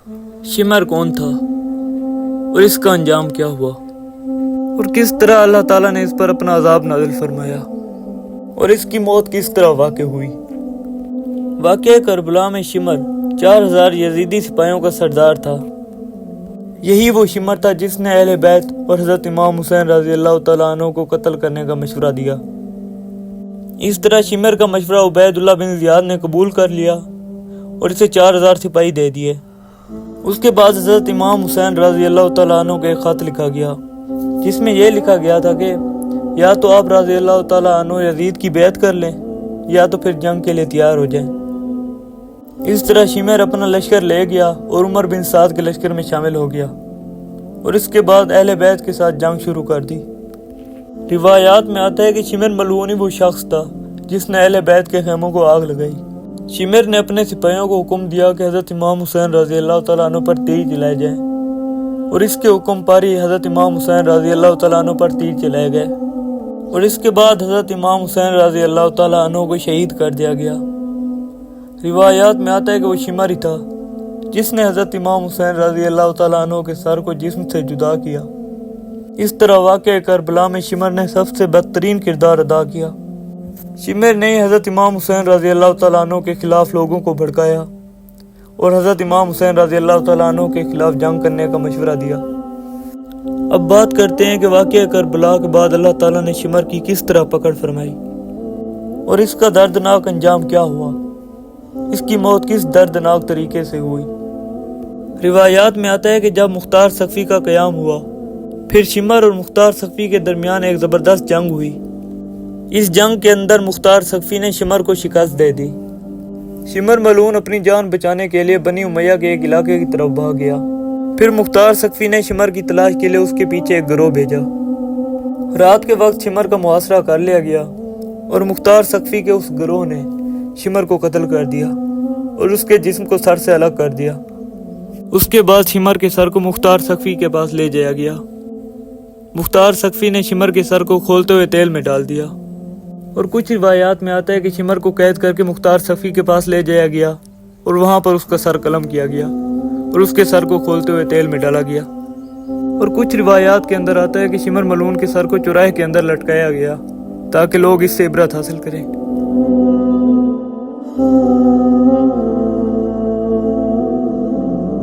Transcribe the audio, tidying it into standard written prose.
Shimmer कौन था और इसका अंजाम क्या हुआ, और किस तरह अल्लाह ताला ने इस पर अपना अजाब नाज़िल फरमाया, और इसकी मौत किस तरह वाक़ई हुई। वाक़या करबला में शिमर 4000 यजीदी सिपाहियों का सरदार था। यही वो शिमर था जिसने अहले बैत और हज़रत इमाम हुसैन रज़ी अल्लाह तआला अन्हु को कत्ल करने का मशवरा दिया। इस तरह शिमर का मशवरा उबैदुल्लाह बिन ज़ियाद ने कबूल कर लिया और इसे 4000 सिपाही दे दिए। उसके बाद हज़रत इमाम हुसैन रज़ी अल्लाह तआला अन्हु को एक ख़त लिखा गया, जिसमें यह लिखा गया था कि या तो आप रज़ी अल्लाह तआला अन्हु यजीद की बैत कर लें या तो फिर जंग के लिए तैयार हो जाएं। इस तरह शिमर अपना लश्कर ले गया और उमर बिन साद के लश्कर में शामिल हो गया और इसके बाद अहले बैत के साथ जंग शुरू कर दी। रिवायात में आता है कि शिमर मलऊन ही वो शख्स था जिसने अहले बैत के खेमों को आग लगाई। शिमर ने अपने सिपाहियों को हुक्म दिया कि हज़रत इमाम हुसैन रज़ी अल्लाह तआला अन्हु पर तीर चलाए जाएं, और इसके हुक्म पर ही हज़रत इमाम हुसैन रज़ी अल्लाह तआला अन्हु पर तीर चलाए गए और इसके बाद हज़रत इमाम हुसैन रज़ी अल्लाह तआला अन्हु को शहीद कर दिया गया। रिवायात में आता है कि वो शिमर ही था जिसने हज़रत इमाम हुसैन रज़ी अल्लाह तआला अन्हु के सर को जिस्म से जुदा किया। इस तरह वाक़या करबला में शिमर ने सबसे बदतरीन किरदार अदा किया। शिमर ने हज़रत इमाम हुसैन रज़ी अल्लाह तआला अन्हु के खिलाफ लोगों को भड़काया और हज़रत इमाम हुसैन रज़ी अल्लाह तआला अन्हु के खिलाफ जंग करने का मशवरा दिया। अब बात करते हैं कि वाक़या करबला के बाद अल्लाह ताला ने शिमर की किस तरह पकड़ फरमाई और इसका दर्दनाक अंजाम क्या हुआ, इसकी मौत किस दर्दनाक तरीके से हुई। रिवायात में आता है कि जब मुख्तार सक़फ़ी का क़याम हुआ, फिर शिमर और मुख्तार सक़फ़ी के दरमियान एक ज़बरदस्त जंग हुई। इस जंग के अंदर मुख्तार सक़फ़ी ने शिमर को शिकस्त दे दी। शिमर मलून अपनी जान बचाने के लिए बनी उमैया के एक इलाके की तरफ भाग गया। फिर मुख्तार सक़फ़ी ने शिमर की तलाश के लिए उसके पीछे एक गिरोह भेजा। रात के वक्त शिमर का मुहासरा कर लिया गया और मुख्तार सक़फ़ी के उस गिरोह ने शिमर को कत्ल कर दिया और उसके जिस्म को सर से अलग कर दिया। उसके बाद शिमर के सर को मुख्तार सक़फ़ी के पास ले जाया गया। मुख्तार सक़फ़ी ने शिमर के सर को खोलते हुए तेल में डाल दिया और कुछ रिवायात में आता है कि शिमर को कैद करके मुख्तार सक़फ़ी के पास ले जाया गया और वहाँ पर उसका सर कलम किया गया और उसके सर को खोलते हुए तेल में डाला गया। और कुछ रिवायात के अंदर आता है कि शिमर मलून के सर को चौराहे के अंदर लटकाया गया ताकि लोग इससे इबरत हासिल करें।